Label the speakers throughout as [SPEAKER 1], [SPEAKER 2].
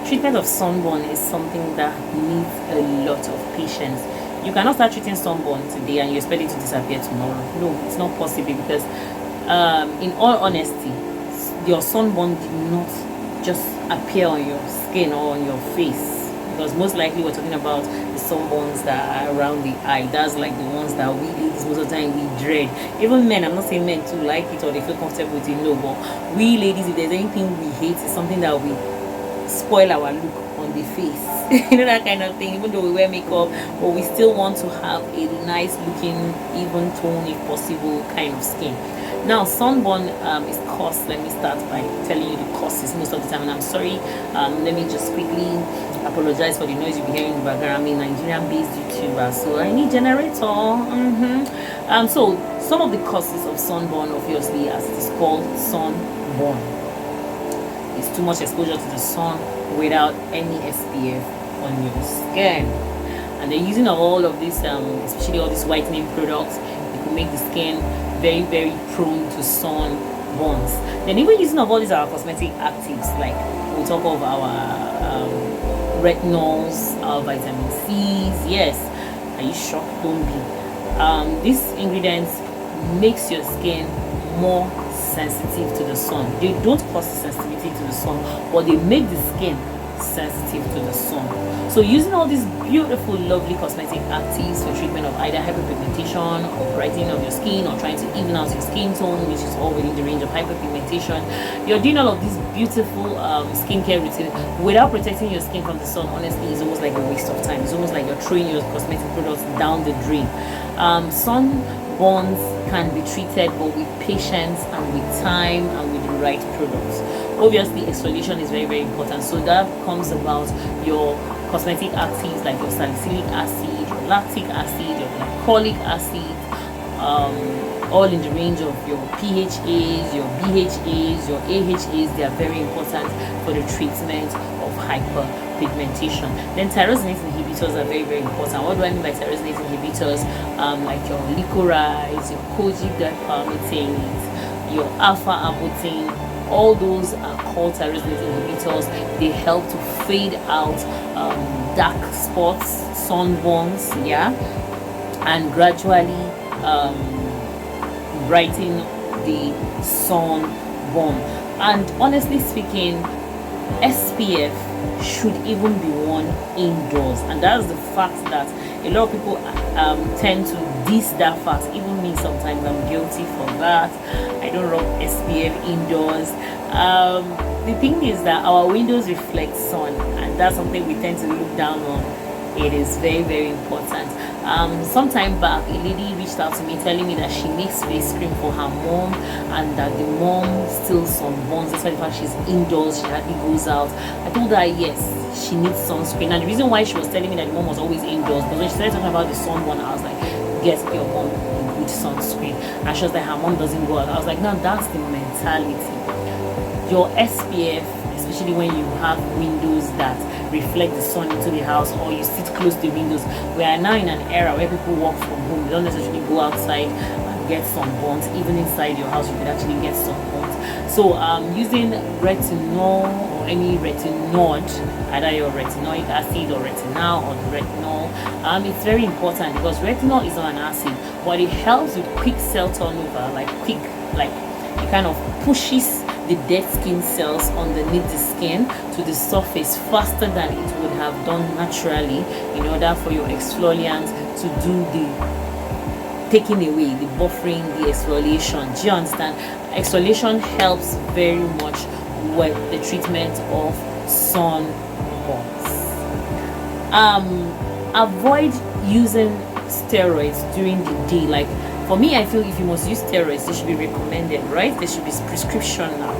[SPEAKER 1] Treatment of sunburn is something that needs a lot of patience. You cannot start treating sunburn today and you expect it to disappear tomorrow. No, it's not possible because, in all honesty, your sunburn did not just appear on your skin or on your face. Because most likely we're talking about the sunburns that are around the eye. That's like the ones that we ladies most of the time we dread. Even men, I'm not saying men too like it or they feel comfortable with it, no, but we ladies, if there's anything we hate, it's something that we spoil our look on the face. You know, that kind of thing. Even though we wear makeup, but we still want to have a nice looking, even tone, if possible, kind of skin. Now, sunburn is caused. Let me start by telling you the causes most of the time, and I'm sorry. Let me just quickly apologize for the noise you'll be hearing in the background. I'm a Nigerian-based YouTuber, so I need generator. So some of the causes of sunburn, obviously, as it is called, sunburn, is too much exposure to the sun without any SPF on your skin. And the using of all of this, especially all these whitening products, it could make the skin very, very prone to sunburns. Then even using of all these our cosmetic actives, like we talk of our retinols, our vitamin C's. Yes, are you shocked? Don't be. These ingredients makes your skin more sensitive to the sun. They don't cause sensitivity to the sun, but they make the skin sensitive to the sun. So using all these beautiful, lovely cosmetic actives for treatment of either hyperpigmentation or brightening of your skin or trying to even out your skin tone, which is all within the range of hyperpigmentation, you're doing all of these beautiful skincare routine without protecting your skin from the sun. Honestly, it's almost like a waste of time. It's almost like you're throwing your cosmetic products down the drain. Sunburns can be treated, but with patience and with time and with the right products. Obviously, exfoliation is very, very important. So that comes about your cosmetic actives like your salicylic acid, your lactic acid, your glycolic acid, all in the range of your PHAs, your BHAs, your AHAs. They are very important for the treatment of hyperpigmentation. Then tyrosine inhibitors are very, very important. What do I mean by tyrosine inhibitors? Like your licorice, your kojic palmitase, your alpha arbutin. All those are called tyrosine inhibitors. They help to fade out dark spots, sunburns, yeah, and gradually brighten the sunburn. And honestly speaking, SPF should even be worn indoors, and that's the fact that a lot of people tend to diss that fact. Even me, sometimes I'm guilty for that. I don't rock SPF indoors. The thing is that our windows reflect sun, and that's something we tend to look down on. It is very, very important. Some time back, a lady reached out to me telling me that she makes face cream for her mom and that the mom still sunburns despite the fact she's indoors, she hardly goes out. I told her yes, she needs sunscreen, and the reason why she was telling me that the mom was always indoors, because when she started talking about the sunburn, I was like, get your mom a good sunscreen. And she was like, her mom doesn't go out. I was like, no, that's the mentality. Your SPF, especially when you have windows that reflect the sun into the house or you sit close to the windows. We are now in an era where people work from home. They don't necessarily go outside and get sunburnt. Even inside your house, you could actually get sunburnt. So using retinol or any retinol, either your retinoic acid or retinol or the retinol, it's very important because retinol is not an acid, but it helps with quick cell turnover, like it kind of pushes the dead skin cells underneath the skin to the surface faster than it would have done naturally, in order for your exfoliant to do the taking away, the buffering, the exfoliation. Do you understand? Exfoliation helps very much with the treatment of sunburns. Avoid using steroids during the day. Like, for me, I feel if you must use steroids, they should be recommended, right? There should be prescription now.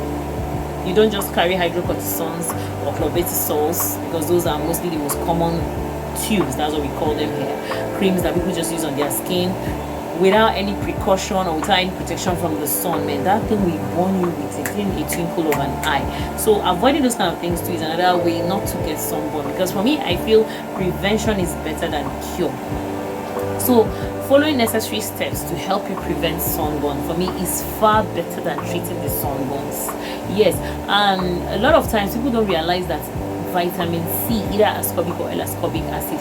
[SPEAKER 1] You don't just carry hydrocortisons or clobetasol, because those are mostly the most common tubes, that's what we call them here, creams that people just use on their skin without any precaution or without any protection from the sun. Man, that thing will burn you with a twinkle of an eye. So avoiding those kind of things too is another way not to get sunburn, because for me, I feel prevention is better than cure. So following necessary steps to help you prevent sunburn, for me, is far better than treating the sunburns. Yes, and a lot of times people don't realize that vitamin C, either ascorbic or L-ascorbic acid,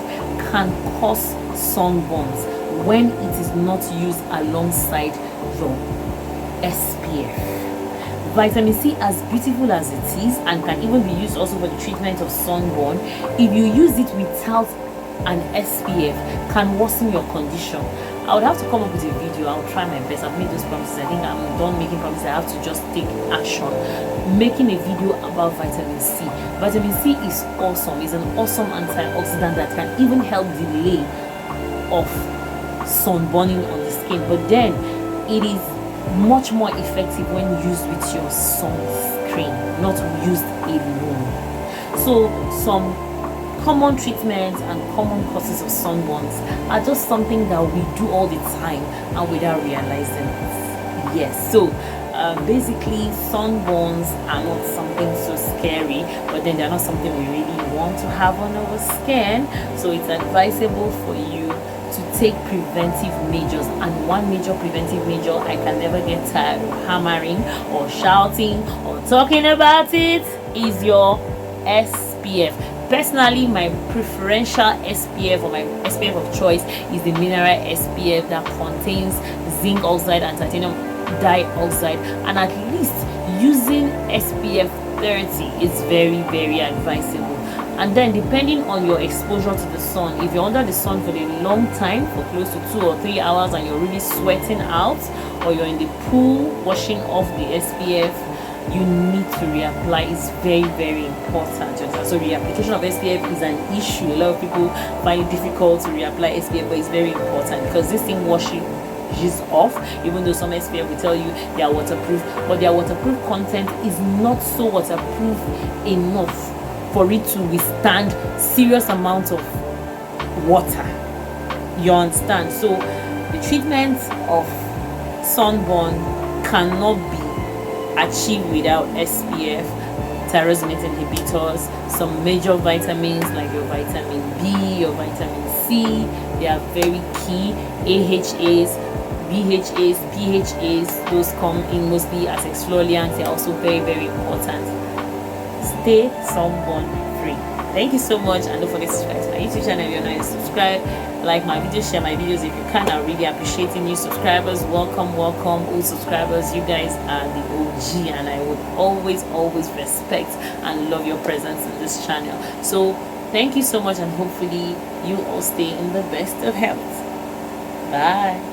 [SPEAKER 1] can cause sunburns when it is not used alongside your SPF. Vitamin C, as beautiful as it is and can even be used also for the treatment of sunburn, if you use it without an SPF, can worsen your condition. I would have to come up with a video. I'll try my best. I've made those promises. I think I'm done making promises. I have to just take action. Making a video about vitamin C. Vitamin C is awesome. It's an awesome antioxidant that can even help delay of sunburning on the skin. But then it is much more effective when used with your sunscreen, not used alone. So some common treatments and common causes of sunburns are just something that we do all the time and without realizing it. Yes, so basically sunburns are not something so scary, but then they're not something we really want to have on our skin. So it's advisable for you to take preventive measures, and one major preventive measure I can never get tired of hammering or shouting or talking about it is your SPF. Personally, my preferential SPF, or my SPF of choice, is the mineral SPF that contains zinc oxide and titanium dioxide, and at least using SPF 30 is very, very advisable. And then depending on your exposure to the sun, if you're under the sun for a long time, for close to 2 or 3 hours, and you're really sweating out, or you're in the pool washing off the SPF, you need to reapply. It's very, very important. So reapplication of SPF is an issue. A lot of people find it difficult to reapply SPF, but it's very important because this thing washes off. Even though some SPF will tell you they are waterproof, but their waterproof content is not so waterproof enough for it to withstand serious amounts of water. You understand? So the treatment of sunburn cannot be achieved without SPF, tyrosine inhibitors, some major vitamins like your vitamin B, your vitamin C. They are very key. AHAs, BHAs, PHAs, those come in mostly as exfoliants. They are also very, very important. Stay sunburn free. Thank you so much, and don't forget to subscribe to my YouTube channel if you're not subscribed. Like my videos, share my videos if you can. I'm really appreciating new subscribers. Welcome, old subscribers. You guys are the OG, and I would always respect and love your presence in this channel. So thank you so much, and hopefully you all stay in the best of health. Bye.